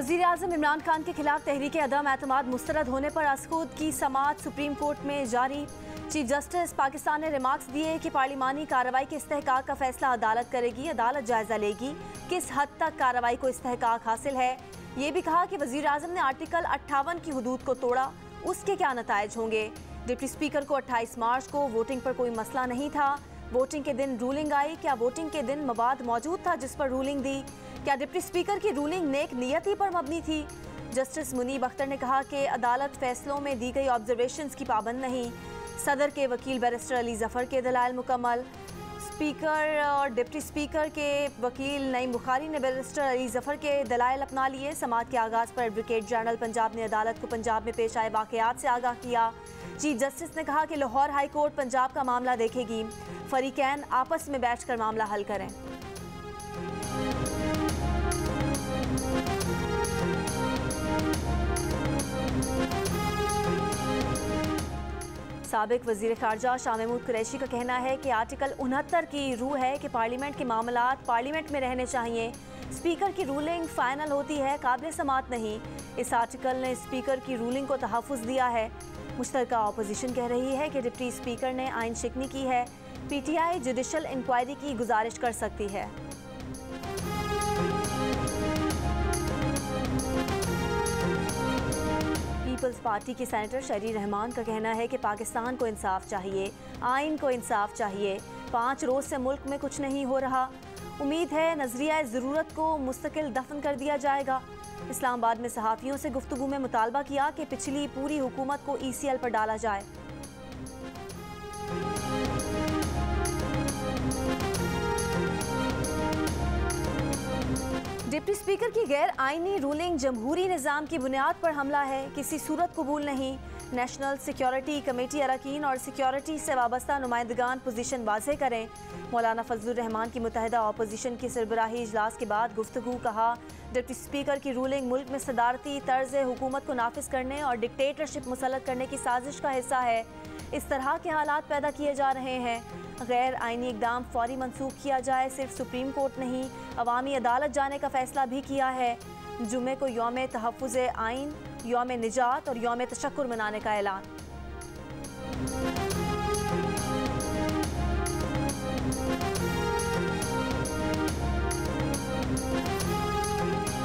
वज़ीर-ए-आज़म इमरान खान के खिलाफ तहरीक अदम एतमाद मुस्तरद होने पर असखुद की समाअत सुप्रीम कोर्ट में जारी। चीफ जस्टिस पाकिस्तान ने रिमार्क्स दिए कि पार्लिमानी कार्रवाई के इस्तेहकाक का फैसला अदालत करेगी। अदालत जायजा लेगी किस हद तक कार्रवाई को इस्तेहकाक हासिल है। ये भी कहा कि वज़ीर-ए-आज़म ने आर्टिकल 58 की हुदूद को तोड़ा, उसके क्या नताइज होंगे। डिप्टी स्पीकर को 28 मार्च को वोटिंग पर कोई मसला नहीं था। वोटिंग के दिन रूलिंग आई, क्या वोटिंग के दिन मवाद मौजूद था जिस पर रूलिंग दी। क्या डिप्टी स्पीकर की रूलिंग नेक नियति पर मबनी थी। जस्टिस मुनीब अख्तर ने कहा कि अदालत फैसलों में दी गई ऑब्जर्वेशंस की पाबंद नहीं। सदर के वकील बैरिस्टर अली जफर के दलाइल मुकम्मल। स्पीकर और डिप्टी स्पीकर के वकील नईम बुखारी ने बैरिस्टर अली जफर के दलाइल अपना लिए। समाअत के आगाज़ पर एडवोकेट जनरल पंजाब ने अदालत को पंजाब में पेश आए वाक़यात से आगाह किया। चीफ जस्टिस ने कहा कि लाहौर हाई कोर्ट पंजाब का मामला देखेगी, फरीकैन आपस में बैठकर मामला हल करें। साबिक वज़ीर ख़ारजा शाह महमूद कुरैशी का कहना है कि आर्टिकल 69 की रूह है कि पार्लियामेंट के मामलात पार्लियामेंट में रहने चाहिए। स्पीकर की रूलिंग फ़ाइनल होती है, काबिल समाअत नहीं। इस आर्टिकल ने स्पीकर की रूलिंग को तहफ़्फ़ुज़ दिया है। मुश्तरका अपोजिशन कह रही है कि डिप्टी स्पीकर ने आइन शिकनी की है। PTI जुडिशल इंक्वायरी की गुजारिश कर सकती है। पीपल्स पार्टी की सेनेटर शरी रहमान का कहना है कि पाकिस्तान को इंसाफ चाहिए, आइन को इंसाफ चाहिए। 5 रोज़ से मुल्क में कुछ नहीं हो रहा। उम्मीद है नजरिया ज़रूरत को मुस्तकिल दफन कर दिया जाएगा। इस्लामाबाद में सहाफ़ियों से गुफ्तगू में मुतालबा किया कि पिछली पूरी हुकूमत को ECL पर डाला जाए। डिप्टी स्पीकर की गैर आईनी रूलिंग जमहूरी निज़ाम की बुनियाद पर हमला है, किसी सूरत कबूल नहीं। नेशनल सिक्योरिटी कमेटी अरकान और सिक्योरिटी से वाबस्ता नुमाइंदगान पोजीशन वाज़ेह करें। मौलाना फजलुर रहमान की मुत्तहिदा अपोजिशन की सरबराही इजलास के बाद गुफ्तगू। कहा डिप्टी स्पीकर की रूलिंग मुल्क में सदारती तर्ज हुकूमत को नाफिज करने और डिक्टेटरशिप मुसल्लत करने की साजिश का हिस्सा है। इस तरह के हालात पैदा किए जा रहे हैं। गैर आइनी इकदाम फौरी मनसूख किया जाए। सिर्फ सुप्रीम कोर्ट नहीं, अवामी अदालत जाने का फैसला भी किया है। जुमे को यौम तहफ़्फ़ुज़ आइन, यौम निजात और यौम तशक्कुर मनाने का ऐलान।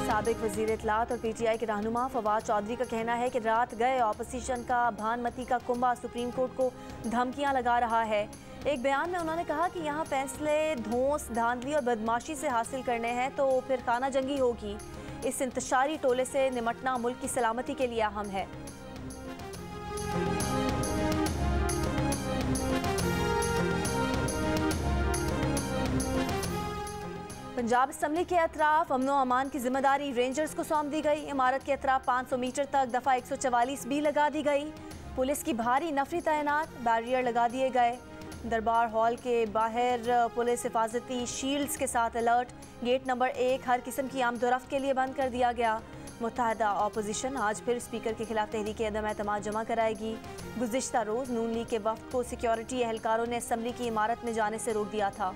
साबिक वज़ीर इत्तलात और PTI के रहनुमा फवाद चौधरी का कहना है कि रात गए अपोजिशन का भानमती का कुंभा सुप्रीम कोर्ट को धमकियां लगा रहा है। एक बयान में उन्होंने कहा कि यहाँ फैसले धौंस, धांधली और बदमाशी से हासिल करने हैं तो फिर खाना जंगी होगी। इस इंतशारी टोले से निमटना मुल्क की सलामती के लिए अहम है। पंजाब असम्बली के अतराफ अमनो अमान की जिम्मेदारी रेंजर्स को सौंप दी गई। इमारत के अतराफ 500 मीटर तक दफ़ा 144 भी लगा दी गई। पुलिस की भारी नफरी तैनात, बैरियर लगा दिए गए। दरबार हॉल के बाहर पुलिस हिफाजती शील्ड्स के साथ अलर्ट। गेट नंबर 1 हर किस्म की आमदोरफ्त के लिए बंद कर दिया गया। मुत्तहदा अपोजिशन आज फिर स्पीकर के खिलाफ तहरीक अदम एतमाद जमा कराएगी। गुज़िश्ता रोज़ नून लीग के वफ़द को सिक्योरिटी एहलकारों ने असम्बली की इमारत में जाने से रोक दिया था।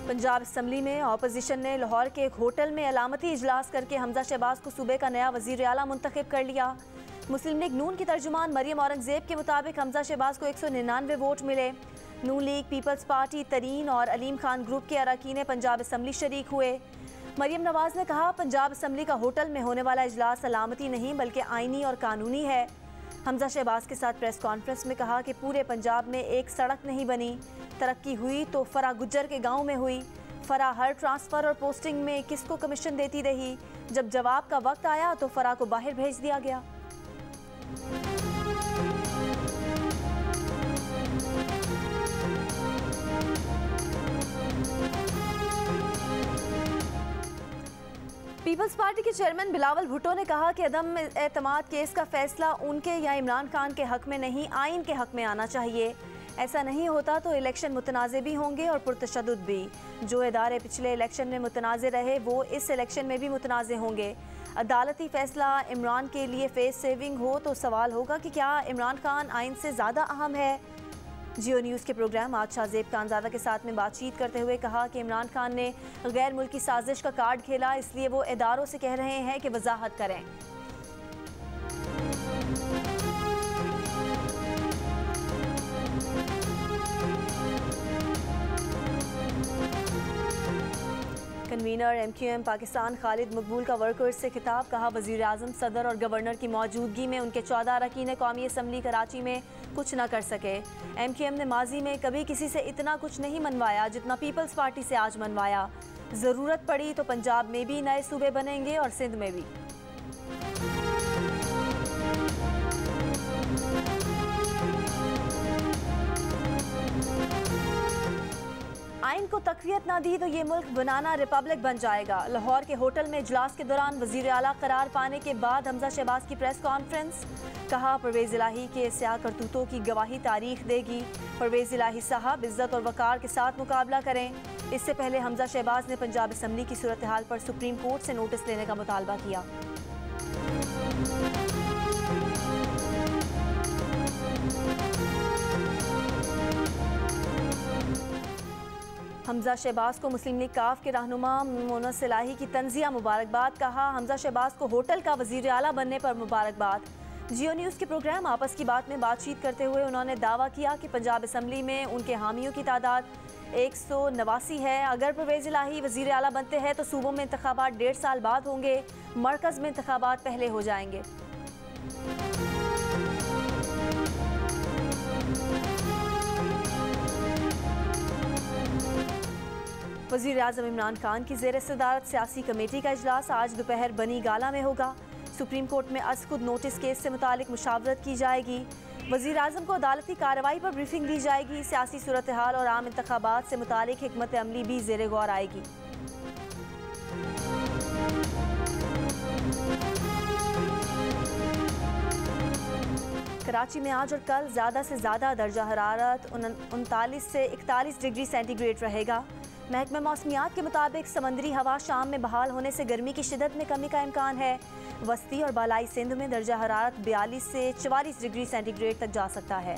पंजाब असम्बली में अपोजिशन ने लाहौर के एक होटल में अलामती इजलास करके हमजा शहबाज को सूबे का नया वज़ीर आला मुंतखब कर लिया। मुस्लिम लीग नून की तर्जुमान मरियम औरंगजेब के मुताबिक हमजा शहबाज को 199 वोट मिले। नून लीग, पीपल्स पार्टी, तरीन और अलीम खान ग्रुप के अरकान पंजाब असम्बली शरीक हुए। मरियम नवाज ने कहा पंजाब असम्बली का होटल में होने वाला इजलास अलामती नहीं बल्कि आइनी और कानूनी है। हमजा शहबाज के साथ प्रेस कॉन्फ्रेंस में कहा कि पूरे पंजाब में एक सड़क नहीं बनी, तरक्की हुई तो फरा गुज्जर के गांव में हुई। फरा हर ट्रांसफ़र और पोस्टिंग में किसको कमीशन देती रही, जब जवाब का वक्त आया तो फरा को बाहर भेज दिया गया। पीपल्स पार्टी के चेयरमैन बिलावल भुट्टो ने कहा कि अदम एतमाद केस का फैसला उनके या इमरान खान के हक में नहीं, आइन के हक में आना चाहिए। ऐसा नहीं होता तो इलेक्शन मुतनाज़े भी होंगे और पुरतशद्दुद भी। जो इदारे पिछले इलेक्शन में मुतनाज़े रहे वो इस इलेक्शन में भी मुतनाज़े होंगे। अदालती फैसला इमरान के लिए फेस सेविंग हो तो सवाल होगा कि क्या इमरान खान आइन से ज़्यादा अहम है। जियो न्यूज़ के प्रोग्राम आज शाहजेब खानजादा के साथ में बातचीत करते हुए कहा कि इमरान खान ने गैर मुल्की साजिश का कार्ड खेला, इसलिए वो इदारों से कह रहे हैं कि वजाहत करें। कन्वीनर MQM पाकिस्तान खालिद मकबूल का वर्कर्स से खिताब, कहा वज़ीर आज़म सदर और गवर्नर की मौजूदगी में उनके 14 अरकान कौमी असम्बली कराची में कुछ न कर सके। MQM ने माजी में कभी किसी से इतना कुछ नहीं मनवाया जितना पीपल्स पार्टी से आज मनवाया। ज़रूरत पड़ी तो पंजाब में भी नए सूबे बनेंगे और सिंध में भी। आइन को तक़वियत ना दी तो ये मुल्क बनाना रिपब्लिक बन जाएगा। लाहौर के होटल में इजलास के दौरान वज़ीर आला करार पाने के बाद हमजा शहबाज की प्रेस कॉन्फ्रेंस, कहा परवेज़ इलाही के स्याह करतूतों की गवाही तारीख देगी। परवेज़ इलाही साहब इज्जत और वक़ार के साथ मुकाबला करें। इससे पहले हमजा शहबाज ने पंजाब असम्बली की सूरत हाल पर सुप्रीम कोर्ट से नोटिस लेने का मुतालबा किया। हमजा शहबाज को मुस्लिम लीग काफ के रहनुमा मोनस इलाही की तंजिया मुबारकबाद, कहा हमजा शहबाज को होटल का वज़ीर आला बनने पर मुबारकबाद। जियो न्यूज़ के प्रोग्राम आपस की बात में बातचीत करते हुए उन्होंने दावा किया कि पंजाब असम्बली में उनके हामियों की तादाद 189 है। अगर परवेज़ इलाही वज़ीर आला बनते हैं तो सूबों में इंतखाबात 1.5 साल बाद होंगे, मरकज़ में इंतखाबात पहले हो जाएंगे। वज़ीर आज़म इमरान खान की ज़ेर सदारत सियासी कमेटी का इजलास आज दोपहर बनी गाला में होगा। सुप्रीम कोर्ट में अज़खुद नोटिस केस से मुतालिक मुशावरत की जाएगी। वज़ीर आज़म को अदालती कार्रवाई पर ब्रीफिंग दी जाएगी। सियासी सूरत हाल और आम इंतखाबात से मुतालिक हिकमत अमली भी ज़ेर गौर आएगी। कराची में आज और कल ज़्यादा से ज़्यादा दर्जा हरारत 39 से 41 डिग्री सेंटीग्रेड रहेगा। महकमा मौसमियात के मुताबिक समंदरी हवा शाम में बहाल होने से गर्मी की शिदत में कमी का इम्कान है। वस्ती और बालाई सिंध में दर्जा हरारत 42 से 44 डिग्री सेंटीग्रेड तक जा सकता है।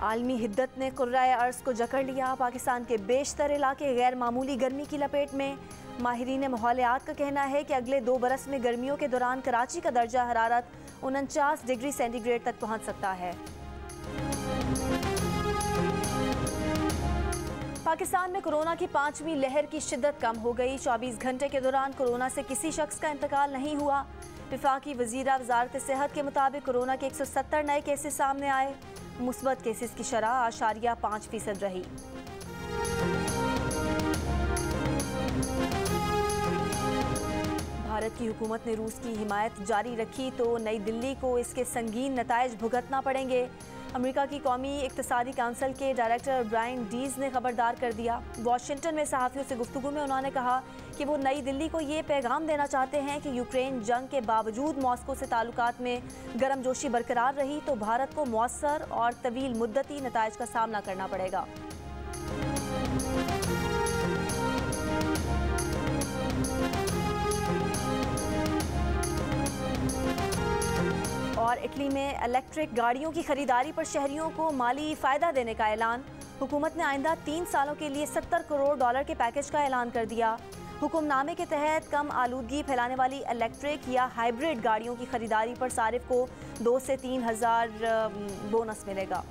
आलमी हिद्दत ने कुर्राए अर्ज़ को जकड़ लिया। पाकिस्तान के बेशतर इलाके गैर मामूली गर्मी की लपेट में। माहिरीन माहौलियात का कहना है कि अगले 2 बरस में गर्मियों के दौरान कराची का दर्जा हरारत 49 डिग्री सेंटीग्रेड तक पहुंच सकता है। पाकिस्तान में कोरोना की 5वीं लहर की शिद्दत कम हो गई। 24 घंटे के दौरान कोरोना से किसी शख्स का इंतकाल नहीं हुआ। वफाकी वज़ीरा वज़ारत सेहत के मुताबिक कोरोना के 170 नए केसेस सामने आए। मुस्बत केसेस की शरह 8.5% रही। भारत की हुकूमत ने रूस की हिमायत जारी रखी तो नई दिल्ली को इसके संगीन नताइज भुगतना पड़ेंगे। अमेरिका की कौमी इक्तिसादी काउंसिल के डायरेक्टर ब्रायन डीज ने खबरदार कर दिया। वाशिंगटन में सहाफ़ियों से गुफ्तगू में उन्होंने कहा कि वो नई दिल्ली को ये पैगाम देना चाहते हैं कि यूक्रेन जंग के बावजूद मॉस्को से ताल्लुकात में गर्मजोशी बरकरार रही तो भारत को मौसर और तवील मुद्दती नताइज का सामना करना पड़ेगा। और इटली में इलेक्ट्रिक गाड़ियों की खरीदारी पर शहरियों को माली फ़ायदा देने का ऐलान। हुकूमत ने आइंदा 3 सालों के लिए $70 करोड़ के पैकेज का ऐलान कर दिया। हुक्मनामे के तहत कम आलूदगी फैलाने वाली इलेक्ट्रिक या हाइब्रिड गाड़ियों की खरीदारी पर सारिफ को 2 से 3 हज़ार बोनस मिलेगा।